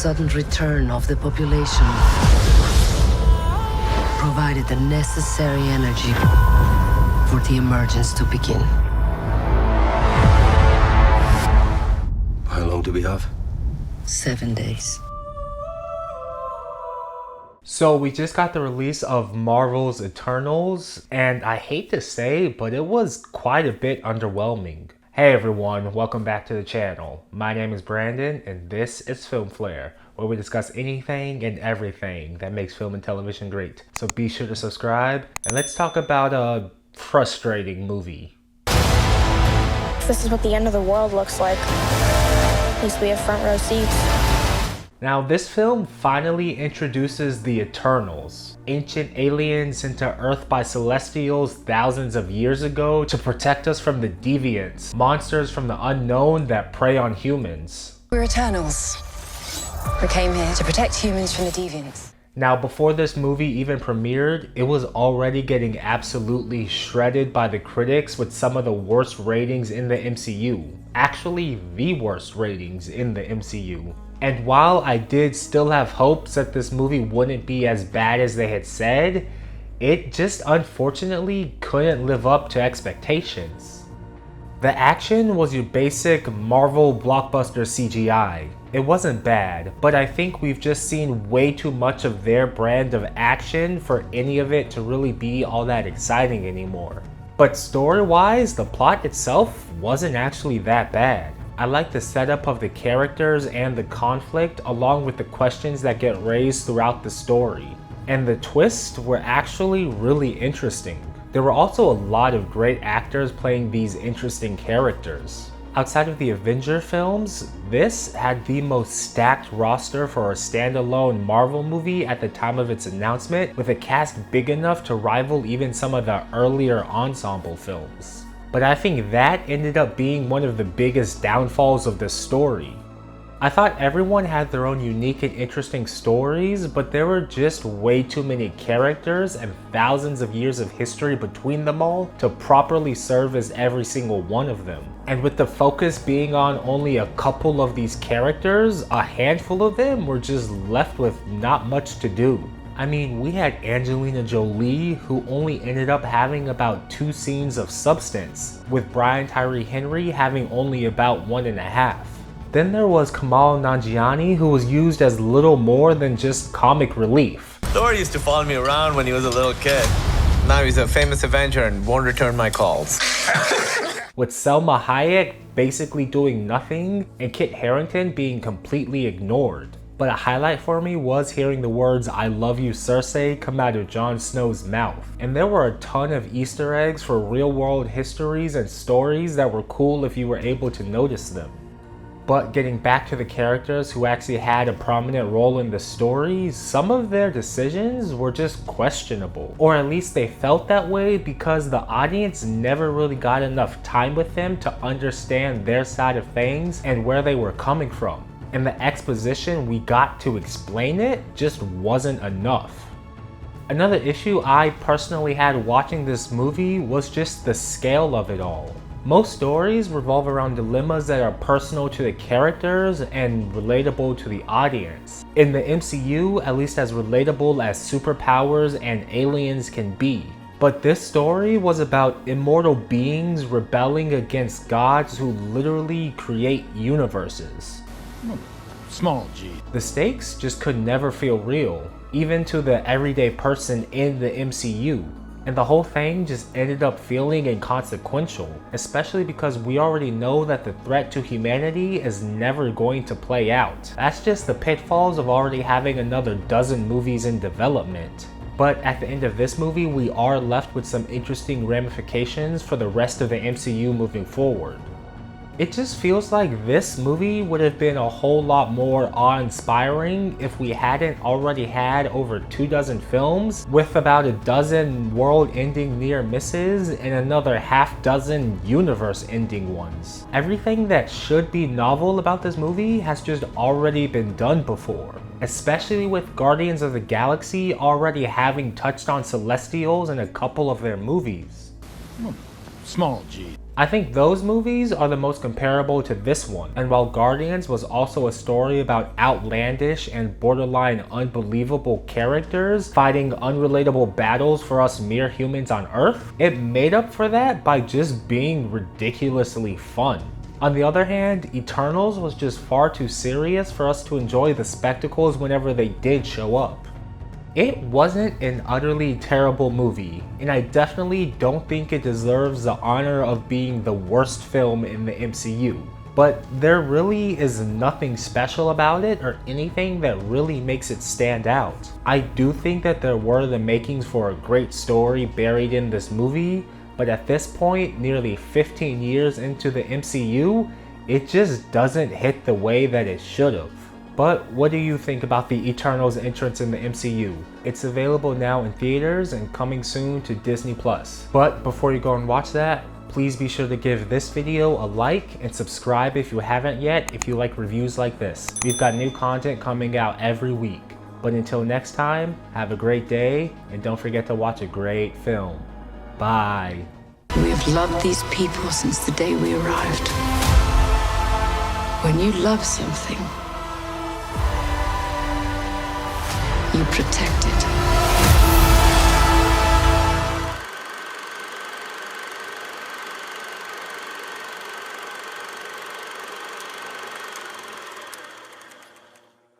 sudden return of the population provided the necessary energy for the emergence to begin. How long do we have? 7 days. So we just got the release of Marvel's Eternals, and I hate to say, but it was quite a bit underwhelming. Hey everyone, welcome back to the channel. My name is Brandon, and this is Film Flare, where we discuss anything and everything that makes film and television great. So be sure to subscribe, and let's talk about a frustrating movie. This is what the end of the world looks like. At least we have front row seats. Now, this film finally introduces the Eternals, ancient aliens sent to Earth by Celestials thousands of years ago to protect us from the Deviants, monsters from the unknown that prey on humans. We're Eternals. We came here to protect humans from the Deviants. Now, before this movie even premiered, it was already getting absolutely shredded by the critics with some of the worst ratings in the MCU. Actually, the worst ratings in the MCU. And while I did still have hopes that this movie wouldn't be as bad as they had said, it just unfortunately couldn't live up to expectations. The action was your basic Marvel blockbuster CGI. It wasn't bad, but I think we've just seen way too much of their brand of action for any of it to really be all that exciting anymore. But story-wise, the plot itself wasn't actually that bad. I like the setup of the characters and the conflict, along with the questions that get raised throughout the story. And the twists were actually really interesting. There were also a lot of great actors playing these interesting characters. Outside of the Avengers films, this had the most stacked roster for a standalone Marvel movie at the time of its announcement, with a cast big enough to rival even some of the earlier ensemble films. But I think that ended up being one of the biggest downfalls of the story. I thought everyone had their own unique and interesting stories, but there were just way too many characters and thousands of years of history between them all to properly serve as every single one of them. And with the focus being on only a couple of these characters, a handful of them were just left with not much to do. I mean, we had Angelina Jolie, who only ended up having about 2 scenes of substance, with Tyree Henry having only about 1.5. Then there was Kumail Nanjiani, who was used as little more than just comic relief. Thor used to follow me around when he was a little kid. Now he's a famous Avenger and won't return my calls. With Salma Hayek basically doing nothing, and Kit Harington being completely ignored. But a highlight for me was hearing the words "I love you, Cersei" come out of Jon Snow's mouth. And there were a ton of Easter eggs for real world histories and stories that were cool if you were able to notice them. But getting back to the characters who actually had a prominent role in the story, some of their decisions were just questionable. Or at least they felt that way because the audience never really got enough time with them to understand their side of things and where they were coming from. And the exposition we got to explain it just wasn't enough. Another issue I personally had watching this movie was just the scale of it all. Most stories revolve around dilemmas that are personal to the characters and relatable to the audience. In the MCU, at least as relatable as superpowers and aliens can be. But this story was about immortal beings rebelling against gods who literally create universes. Small G. The stakes just could never feel real, even to the everyday person in the MCU. And the whole thing just ended up feeling inconsequential, especially because we already know that the threat to humanity is never going to play out. That's just the pitfalls of already having another dozen movies in development. But at the end of this movie, we are left with some interesting ramifications for the rest of the MCU moving forward. It just feels like this movie would have been a whole lot more awe-inspiring if we hadn't already had over 24 films with about a dozen world-ending near misses and another half-dozen universe-ending ones. Everything that should be novel about this movie has just already been done before, especially with Guardians of the Galaxy already having touched on Celestials in a couple of their movies. Small G. I think those movies are the most comparable to this one, and while Guardians was also a story about outlandish and borderline unbelievable characters fighting unrelatable battles for us mere humans on Earth, it made up for that by just being ridiculously fun. On the other hand, Eternals was just far too serious for us to enjoy the spectacles whenever they did show up. It wasn't an utterly terrible movie, and I definitely don't think it deserves the honor of being the worst film in the MCU. But there really is nothing special about it or anything that really makes it stand out. I do think that there were the makings for a great story buried in this movie, but at this point, nearly 15 years into the MCU, it just doesn't hit the way that it should have. But what do you think about the Eternals entrance in the MCU? It's available now in theaters and coming soon to Disney+. But before you go and watch that, please be sure to give this video a like and subscribe if you haven't yet if you like reviews like this. We've got new content coming out every week. But until next time, have a great day and don't forget to watch a great film. Bye. We have loved these people since the day we arrived. When you love something, you protect it.